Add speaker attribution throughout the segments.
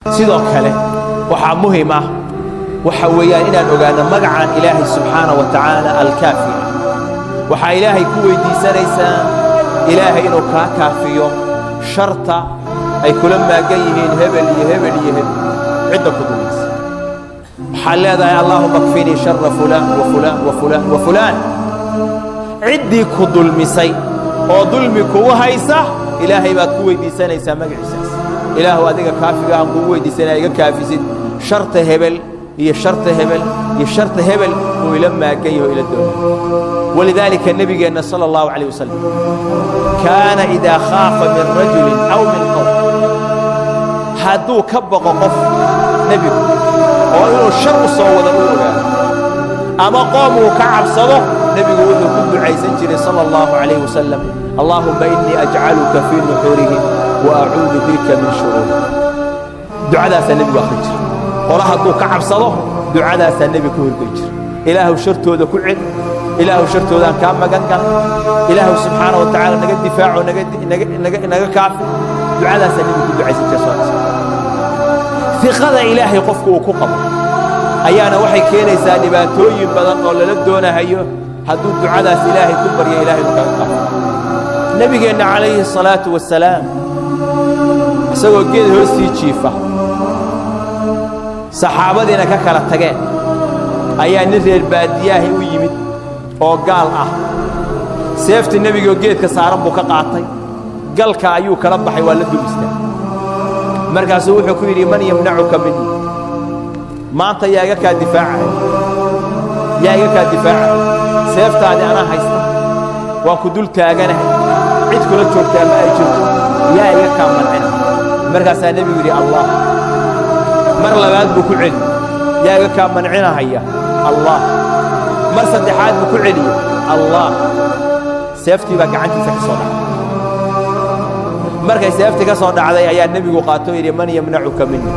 Speaker 1: sidoo kale waxaa muhiim ah waxa weeyaan inaan ogaano magacan ilaahay subxaanahu wa tacaala alkaafi waxaa ilaahay ku weydiisanaysaa ilaahay inuu kaa kaafiyo sharta ay kula maagan yihiin hebel iyo hebel iyo hebel cidda ku dumaysa waxaa leedahay allaahuma kfinii shara fulaan wa fulaan wa fulaan wa fulaan ciddii ku dulmisay oo dulmi kugu haysa ilaahay baad ku weydiisanaysaa magaciisaas ilaahu adiga kaafiga aan kugu weydiisanaya iga kaafisid sharta hebel iyo sharta hebel iyo sharta hebel uu ila maagan yaho ila doonay walidaalika nabigeenna sala allahu calayh wasalam kaana idaa khaafa min rajulin aw min qowm hadduu ka baqo qof nebigu oo inuu shar u soo wada u ogaado ama qoom uu ka cabsado nebigu wuxuu ku ducaysan jiray sala allahu calayh wasalam allaahumma innii ajcaluka fii nuxuurihim wa acuudu bika min shuruurihim ducadaasaa nebigu akhri jiray qola hadduu ka cabsado ducadaasaa nebi ku horgey jira ilaahu shartooda ku celi ilaahu shartoodaan kaa magan gal ilaahu subxaana wa tacaala naga difaaco naga kaafi ducadaasaa nebi ku ducaysan jira sal iqada ilaahay qofku uu ku qabo ayaana waxay keenaysaa dhibaatooyin badan oo lala doonahayo hadduu ducadaas ilaahay ku baryo ilaahay uu kaga kaafo nebigeenna calayhi الsalaatu wasalaam isagoo geed hoostii jiifa saxaabadiina ka kala tageen ayaa nin reer baadiyaahi u yimid oo gaal ah seefta nebigaoo geedka saaran buu ka qaatay galka ayuu kala baxay waa la dul istaagay markaasuu wuxuu ku yidhi man yamnacuka minni maanta yaa iga kaa difaacay seeftaadii anaa haysta waan ku dul taaganahay cid kula joogtaa ma ay jirto yaa iga kaa mancina markaasaa nebigu yidhi allah mar labaad buu ku celi yaa iga kaa mancinahaya allah mar saddexaad buu ku celiye allah seeftii baa gacantiisa ka soo dhacday markay seeftii ka soo dhacday ayaa nebigu qaatoo yidhi man yamnacuka minni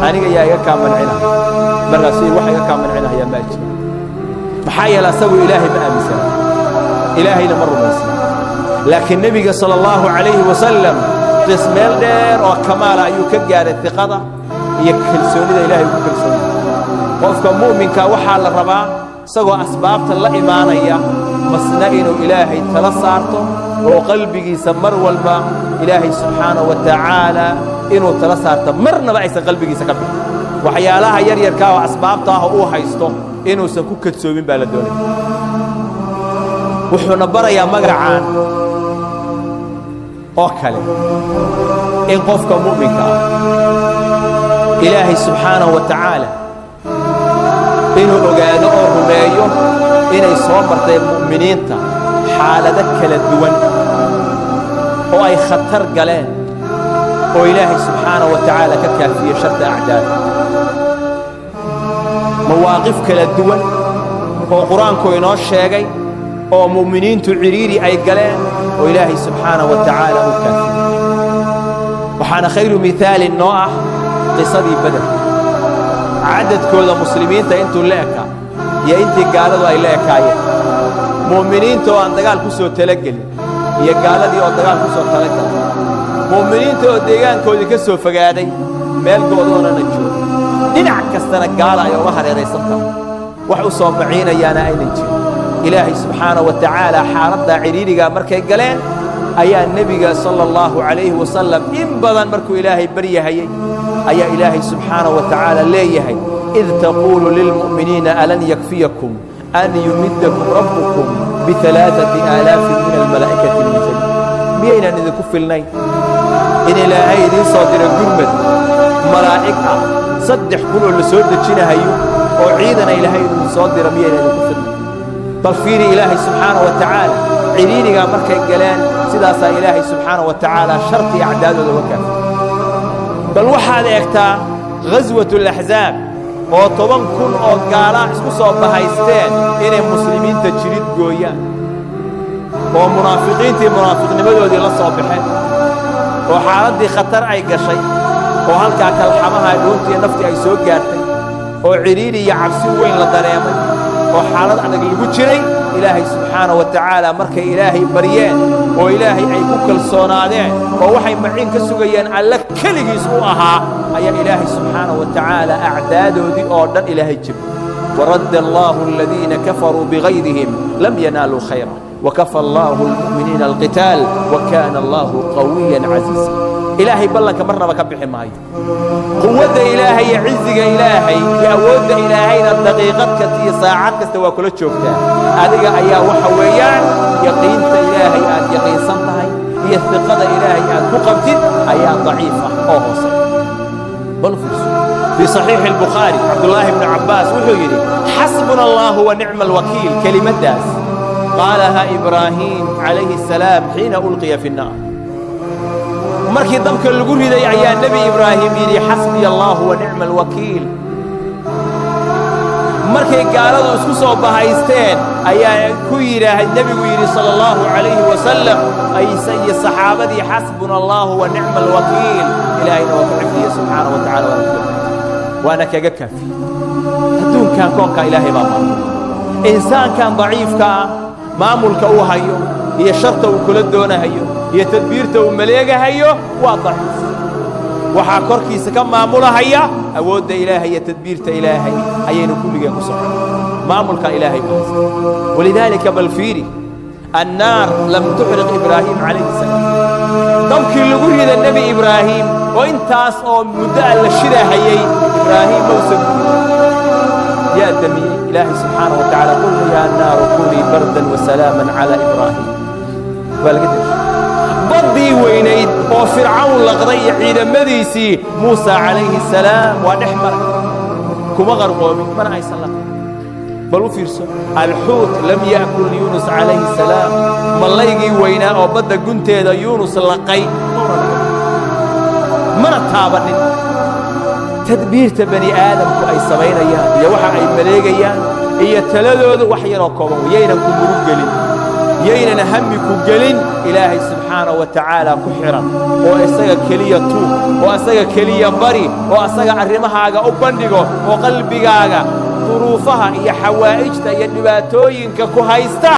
Speaker 1: aniga yaa iga kaa mancinahaya markaasuu wax iga kaa mancinahaya maa jira maxaa yeele asagu ilaahay ma aaminsana ilaahayna ma rumaysna laakiin nebiga sala allahu calayhi wasalam qismeel dheer oo kamaala ayuu ka gaaray iqada iyo kalsoonida ilaahay ku kalsoonaya qofka mu'minka waxaa la rabaa isagoo asbaabta la imaanaya masna inuu ilaahay tala saarto oo qalbigiisa mar walba ilaahay subxaanahu wa tacaala inuu tala saarto marnaba aysan qalbigiisa ka bixin waxyaalaha yaryarkaa oo asbaabta ah uu haysto inuusan ku kadsoomin baa la doonaya wuxuuna barayaa magacaan oo kale in qofka mu'minka ah ilaahay subxaanahu wa tacaala inuu ogaado oo rumeeyo inay soo martay mu'miniinta xaalado kala duwan oo ay khatar galeen oo ilaahay subxaanahu wa tacaala ka kaafiye sharta acdaada mawaaqif kala duwan oo qur-aanku inoo sheegay oo mu'miniintu ciriiri ay galeen oo ilaahay subxaanahu wa tacaala u kaafiye waxaana khayru mihaalin noo ah qisadii badar cadadkooda muslimiinta intuu la ekaa iyo intii gaaladu ay la ekaayeen mu'miniinta oo aan dagaal ku soo talagelin iyo gaaladii oo dagaal ku soo talagalay mu'miniinta oo deegaankoodii ka soo fogaaday meel goodoonana jooga dhinac kastana gaala ay uga hareeraysan tahay wax u soo maciinayaana aynan jirin ilaahay subxaanahu wa tacaala xaaladdaa ciriirigaa markay galeen ayaa nebiga sala allahu calayhi wasalam in badan markuu ilaahay baryahayey ayaa ilaahay subxaanahu wa tacaala leeyahay id taquulu lilmu'miniina alan yakfiyakum an yumiddakum rabbukum bialaaثati aalaafin min almalaa'ikati munzaliin miyaynaan idinku filnayn in ilaahay idiin soo diro gurmad malaa'ig ah 3,000 oo la soo dejinahayo oo ciidana ilaahay idin soo diro miyaynaan idinku filnayn bal fiiri ilaahay subxaanahu wa tacaala ciriirigaa markay galeen sidaasaa ilaahay subxaanahu wa tacaala shartii acdaadooda uga kaafay bal waxaad eegtaa ghaswat alaxzaab oo 10,000 oo gaala isku soo bahaysteen inay muslimiinta jirid gooyaan oo munaafiqiintii munaafiqnimadoodii la soo baxeen oo xaaladdii khatar ay gashay oo halkaa kalxamaha dhuuntii naftii ay soo gaartay oo ciriiri iyo cabsi weyn la dareemay oo xaalad adag lagu jiray ilaahay subxaanahu wa tacaala markay ilaahay baryeen وإلهي أي كل صنادين ووحي معين كسوغيان على كل جزءها أي إلهي سبحانه وتعالى أعداده ذي أردن إلهي جب ورد الله الذين كفروا بغيرهم لم ينالوا خيرا وكفى الله المؤمنين القتال وكان الله قويا عزيزا إلهي بلنك مرنا بكبح ماي قوة إلهي عزك إلهي يأود إلهينا الدقيقة كتي ساعات كستوى كل شوكتا هذه أيها وحويان يقين إلهي أن يقين صنطهي هي الثقة إلهي أن تقبتد أيها ضعيفة أو حسن بل في صحيح البخاري عبد الله بن عباس وحيري حسبنا الله ونعم الوكيل كلمة داس قالها إبراهيم عليه السلام حين ألقي في النار مركي ضمك اللقول هذا يا النبي إبراهيم يلي حسبي الله ونعم الوكيل مركي قالوا اسكسوا بهايستين أي كويرة النبي ويري صلى الله عليه وسلم أي سي الصحابة حسبنا الله ونعم الوكيل إلهنا وكعبدي سبحانه وتعالى وأنا كافي هدون كان كونك إلهي بابا إنسان كان ضعيف ما ملك هيو هي شرطه وكل الدونه هيو هي تدبيرته ومليقه هيو وضعيف وحا كركيس كم ماموله هيا أود إلهي هي تدبيرته إلهي أين كل جاء كسر ما ملك إلهي بس ولذلك بالفيري النار لم تحرق إبراهيم عليه السلام ضمك اللي يقول إذا النبي إبراهيم وإنت أصلا مدعى للشدة هيي إبراهيم موسم يا دمي إلهي سبحانه وتعالى قل يا النار كوني بردا وسلاما على إبراهيم بالقدر ضدي وينيد وفرعون لغضي عيد مديسي موسى عليه السلام ونحمر كما غرقومي من عيسى الله بل فيرسو الحوت لم يأكل يونس عليه السلام ما الله يجي وينا أو بدأ قنت هذا يونس لقي من التابني تدبير بني آدم أي سبعين أيام يوحى أي ملاجيان هي تلذذ وحي ركوب يينا كمرجلين يينا نهمك جلين إلهي سبحانه وتعالى كحرا وأسجى كلية توب وأسجى كلية بري وأسجى عرمها عجا أبندقه وقلبي عجا ظروفها هي حوائجها هي نباتوين ككهيستا